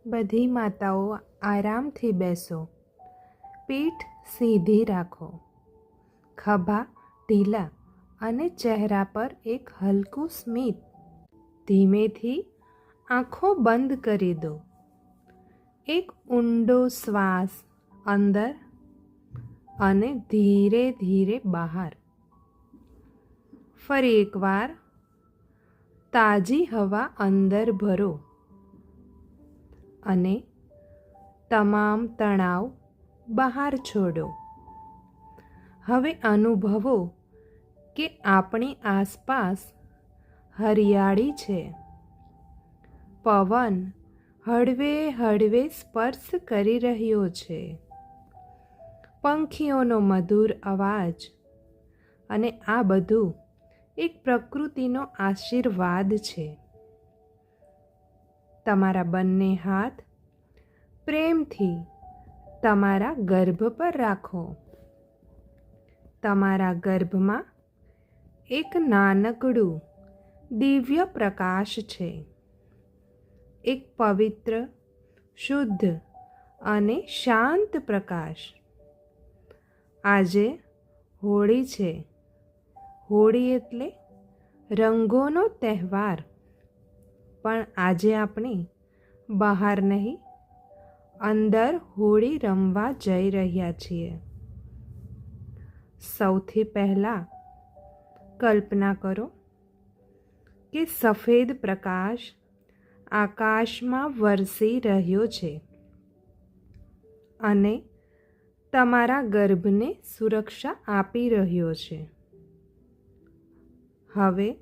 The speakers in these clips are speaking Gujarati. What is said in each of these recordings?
બધી માતાઓ આરામથી બેસો, પીઠ સીધી રાખો, ખભા ઢીલા અને ચહેરા પર એક હલકું સ્મિત. ધીમેથી આંખો બંધ કરી દો. એક ઊંડો શ્વાસ અંદર અને ધીરે ધીરે બહાર. ફરી એકવાર તાજી હવા અંદર ભરો અને તમામ તણાવ બહાર છોડો. હવે અનુભવો કે આપણી આસપાસ હરિયાળી છે. પવન હળવે હળવે સ્પર્શ કરી રહ્યો છે. પંખીઓનો મધુર અવાજ, અને આ બધું એક પ્રકૃતિનો આશીર્વાદ છે. તમારા બંને હાથ પ્રેમથી તમારા ગર્ભ પર રાખો. તમારા ગર્ભમાં એક નાનકડું દિવ્ય પ્રકાશ છે. એક પવિત્ર, શુદ્ધ અને શાંત પ્રકાશ. આજે હોળી છે. હોળી એટલે રંગોનો તહેવાર. પણ આજે આપણે બહાર નહીં, અંદર હોળી રમવા જઈ રહ્યા છીએ. સૌથી પહેલાં કલ્પના કરો કે સફેદ પ્રકાશ આકાશમાં વરસી રહ્યો છે અને તમારા ગર્ભને સુરક્ષા આપી રહ્યો છે. હવે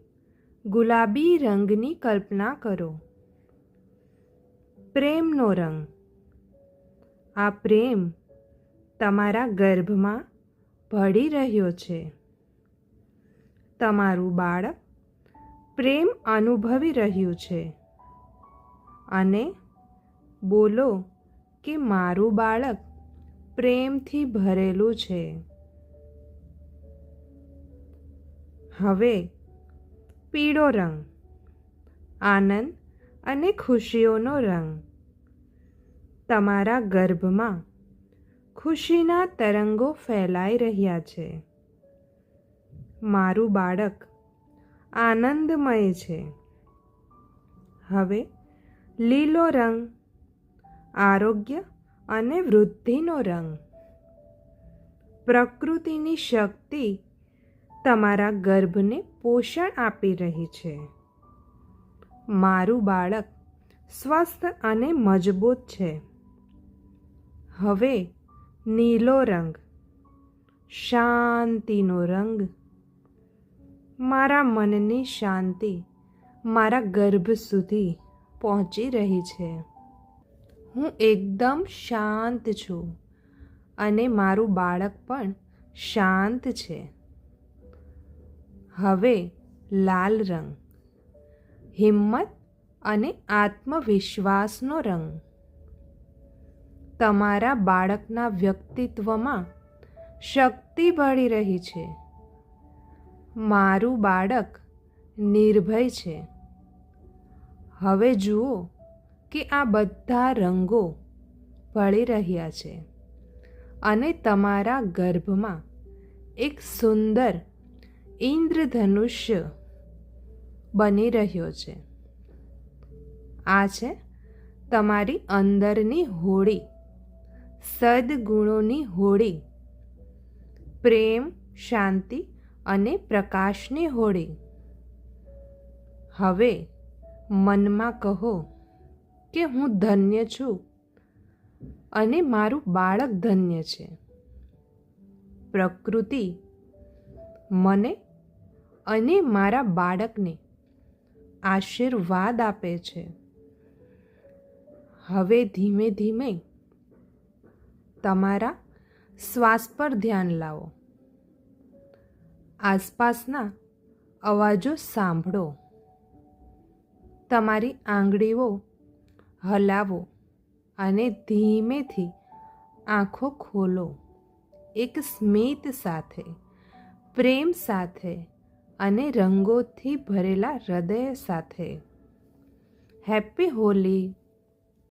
ગુલાબી રંગની કલ્પના કરો. પ્રેમનો રંગ. આ પ્રેમ તમારા ગર્ભમાં ભળી રહ્યો છે. તમારું બાળક પ્રેમ અનુભવી રહ્યું છે. અને બોલો કે મારું બાળક પ્રેમથી ભરેલું છે. હવે પીળો રંગ. આનંદ અને ખુશીઓનો રંગ. તમારા ગર્ભમાં ખુશીના તરંગો ફેલાઈ રહ્યા છે. મારું બાળક આનંદમય છે. હવે લીલો રંગ. આરોગ્ય અને વૃદ્ધિનો રંગ. પ્રકૃતિની શક્તિ તમારા ગર્ભને પોષણ આપી રહી છે. મારું બાળક સ્વસ્થ અને મજબૂત છે. હવે નીલો રંગ. શાંતિનો રંગ. મારા મનની શાંતિ મારા ગર્ભ સુધી પહોંચી રહી છે. હું એકદમ શાંત છું અને મારું બાળક પણ શાંત છે. હવે લાલ રંગ. હિંમત અને આત્મવિશ્વાસનો રંગ. તમારા બાળકના વ્યક્તિત્વમાં શક્તિ ભળી રહી છે. મારું બાળક નિર્ભય છે. હવે જુઓ કે આ બધા રંગો ભળી રહ્યા છે અને તમારા ગર્ભમાં એક સુંદર ઇન્દ્રધનુષ્ય બની રહ્યો છે. આ છે તમારી અંદરની હોળી. સદ્ગુણોની હોળી. પ્રેમ, શાંતિ અને પ્રકાશની હોળી. હવે મનમાં કહો કે હું ધન્ય છું અને મારું બાળક ધન્ય છે. પ્રકૃતિ મને અને મારા બાળકને આશીર્વાદ આપે છે. હવે ધીમે ધીમે તમારા શ્વાસ પર ધ્યાન લાવો. આસપાસના અવાજો સાંભળો. તમારી આંગળીઓ હલાવો અને ધીમેથી આંખો ખોલો. એક સ્મિત સાથે, પ્રેમ સાથે અને રંગોથી ભરેલા હૃદય સાથે. હેપી હોલી.